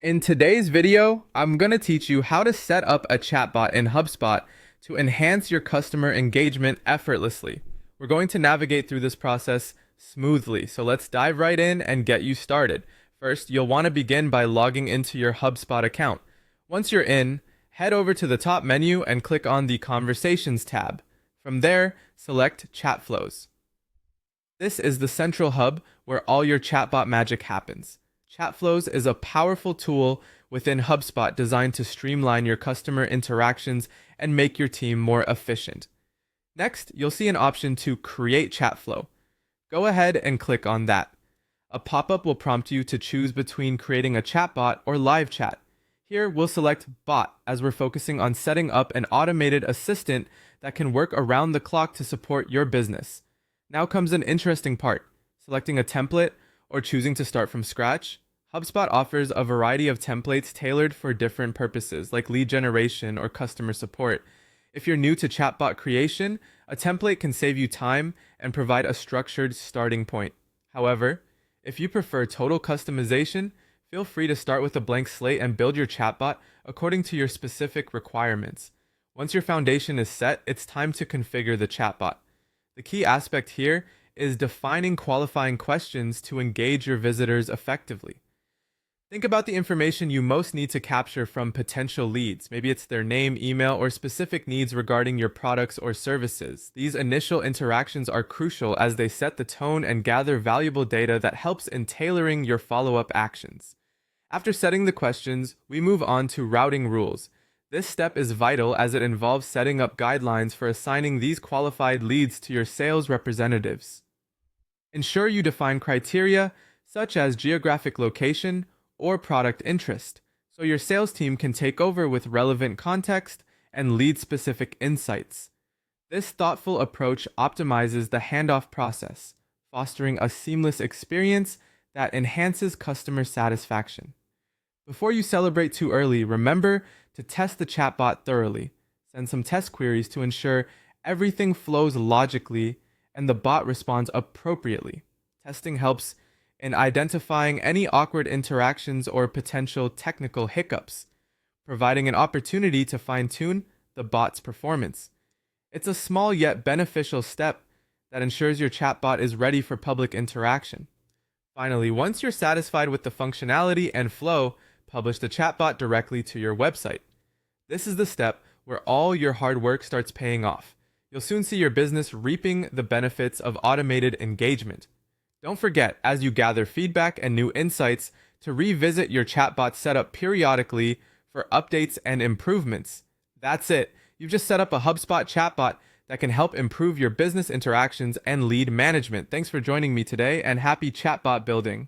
In today's video, I'm going to teach you how to set up a chatbot in HubSpot to enhance your customer engagement effortlessly. We're going to navigate through this process smoothly, so let's dive right in and get you started. First, you'll want to begin by logging into your HubSpot account. Once you're in, head over to the top menu and click on the Conversations tab. From there, select Chat Flows. This is the central hub where all your chatbot magic happens. Chat Flows is a powerful tool within HubSpot designed to streamline your customer interactions and make your team more efficient. Next, you'll see an option to create chat flow. Go ahead and click on that. A pop-up will prompt you to choose between creating a chatbot or live chat. Here, we'll select bot as we're focusing on setting up an automated assistant that can work around the clock to support your business. Now comes an interesting part, selecting a template or choosing to start from scratch. HubSpot offers a variety of templates tailored for different purposes, like lead generation or customer support. If you're new to chatbot creation, a template can save you time and provide a structured starting point. However, if you prefer total customization, feel free to start with a blank slate and build your chatbot according to your specific requirements. Once your foundation is set, it's time to configure the chatbot. The key aspect here is defining qualifying questions to engage your visitors effectively. Think about the information you most need to capture from potential leads. Maybe it's their name, email, or specific needs regarding your products or services. These initial interactions are crucial as they set the tone and gather valuable data that helps in tailoring your follow-up actions. After setting the questions, we move on to routing rules. This step is vital as it involves setting up guidelines for assigning these qualified leads to your sales representatives. Ensure you define criteria such as geographic location or product interest, so your sales team can take over with relevant context and lead-specific insights. This thoughtful approach optimizes the handoff process, fostering a seamless experience that enhances customer satisfaction. Before you celebrate too early, remember to test the chatbot thoroughly. Send some test queries to ensure everything flows logically and the bot responds appropriately. Testing helps in identifying any awkward interactions or potential technical hiccups, providing an opportunity to fine-tune the bot's performance. It's a small yet beneficial step that ensures your chatbot is ready for public interaction. Finally, once you're satisfied with the functionality and flow, publish the chatbot directly to your website. This is the step where all your hard work starts paying off. You'll soon see your business reaping the benefits of automated engagement. Don't forget, as you gather feedback and new insights, to revisit your chatbot setup periodically for updates and improvements. That's it. You've just set up a HubSpot chatbot that can help improve your business interactions and lead management. Thanks for joining me today, and happy chatbot building.